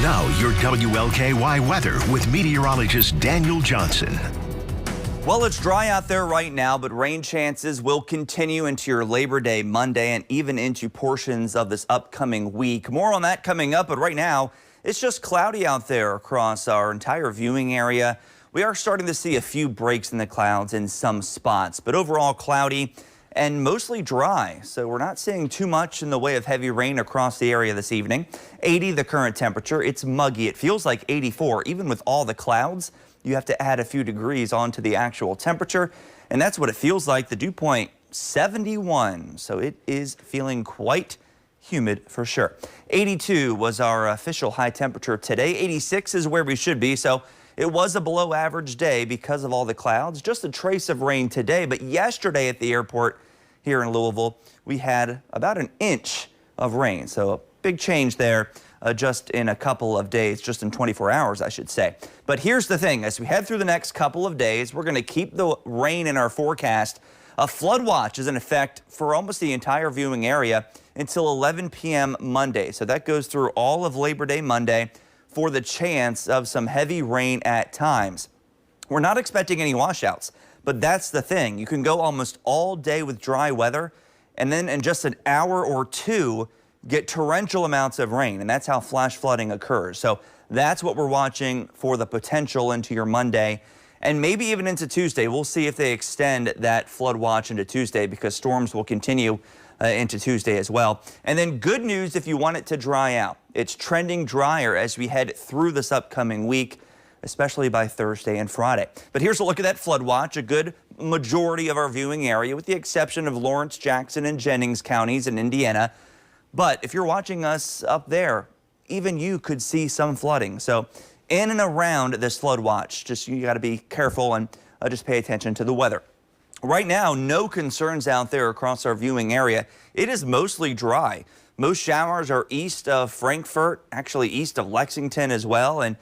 Now, your WLKY weather with meteorologist Daniel Johnson. Well, it's dry out there right now, but rain chances will continue into your Labor Day Monday and even into portions of this upcoming week. More on that coming up, but right now, it's just cloudy out there across our entire viewing area. We are starting to see a few breaks in the clouds in some spots, but overall cloudy and mostly dry. So we're not seeing too much in the way of heavy rain across the area this evening. 80 the current temperature. It's muggy. It feels like 84. Even with all the clouds, you have to add a few degrees onto the actual temperature. And that's what it feels like. The dew point 71. So it is feeling quite humid for sure. 82 was our official high temperature today. 86 is where we should be. So it was a below average day because of all the clouds. Just a trace of rain today, but yesterday at the airport here in Louisville, we had about an inch of rain. So a big change there just in a couple of days, just in 24 hours, I should say. But here's the thing, as we head through the next couple of days, we're going to keep the rain in our forecast. A flood watch is in effect for almost the entire viewing area until 11 p.m. Monday. So that goes through all of Labor Day Monday for the chance of some heavy rain at times. We're not expecting any washouts, but that's the thing. You can go almost all day with dry weather and then in just an hour or two get torrential amounts of rain, and that's how flash flooding occurs. So that's what we're watching for the potential into your Monday and maybe even into Tuesday. We'll see if they extend that flood watch into Tuesday because storms will continue into Tuesday as well. And then good news if you want it to dry out. It's trending drier as we head through this upcoming week, especially by Thursday and Friday. But here's a look at that flood watch. A good majority of our viewing area, with the exception of Lawrence, Jackson, and Jennings counties in Indiana. But if you're watching us up there, even you could see some flooding. So in and around this flood watch, just you got to be careful and just pay attention to the weather. Right now, no concerns out there across our viewing area. It is mostly dry. Most showers are east of Frankfort, actually east of Lexington as well, and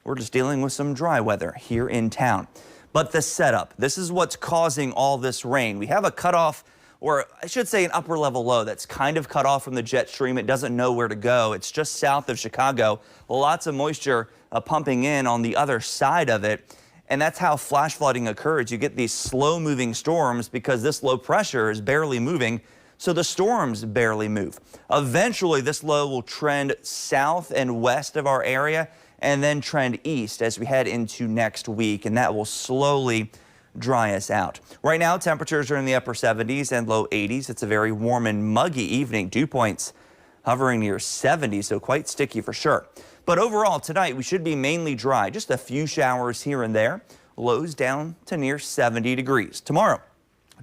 we're just dealing with some dry weather here in town. But the setup, this is what's causing all this rain. We have a cutoff, or I should say an upper level low that's kind of cut off from the jet stream. It doesn't know where to go. It's just south of Chicago. Lots of moisture pumping in on the other side of it. And that's how flash flooding occurs. You get these slow moving storms because this low pressure is barely moving, so the storms barely move. Eventually, this low will trend south and west of our area and then trend east as we head into next week, and that will slowly dry us out. Right now, temperatures are in the upper 70s and low 80s. It's a very warm and muggy evening. Dew points hovering near 70, so quite sticky for sure. But overall, tonight, we should be mainly dry. Just a few showers here and there. Lows down to near 70 degrees. Tomorrow,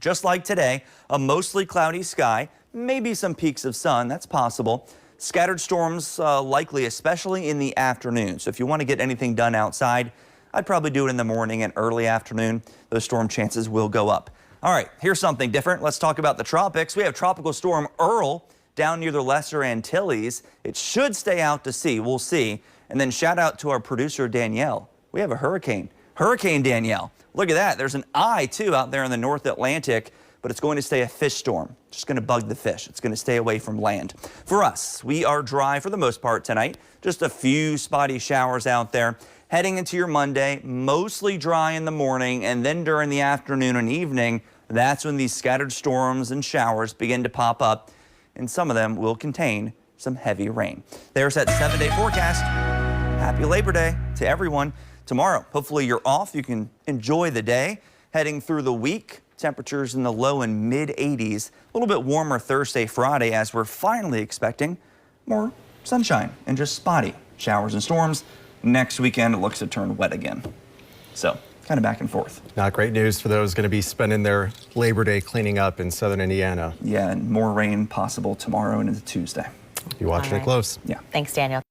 just like today, a mostly cloudy sky, maybe some peaks of sun. That's possible. Scattered storms likely, especially in the afternoon. So if you want to get anything done outside, I'd probably do it in the morning and early afternoon. Those storm chances will go up. All right, here's something different. Let's talk about the tropics. We have Tropical Storm Earl down near the Lesser Antilles. It should stay out to sea. We'll see. And then shout out to our producer, Danielle. We have a hurricane. Hurricane Danielle. Look at that. There's an eye, too, out there in the North Atlantic, but it's going to stay a fish storm. Just going to bug the fish. It's going to stay away from land. For us, we are dry for the most part tonight. Just a few spotty showers out there. Heading into your Monday, mostly dry in the morning, and then during the afternoon and evening, that's when these scattered storms and showers begin to pop up, and some of them will contain some heavy rain. There's that 7-day forecast. Happy Labor Day to everyone. Tomorrow, hopefully you're off. You can enjoy the day. Heading through the week, temperatures in the low and mid 80s. A little bit warmer Thursday, Friday, as we're finally expecting more sunshine and just spotty showers and storms. Next weekend, it looks to turn wet again. So kind of back and forth. Not great news for those going to be spending their Labor Day cleaning up in southern Indiana. Yeah, and more rain possible tomorrow and into Tuesday. Be watching it close. Yeah. Thanks, Daniel.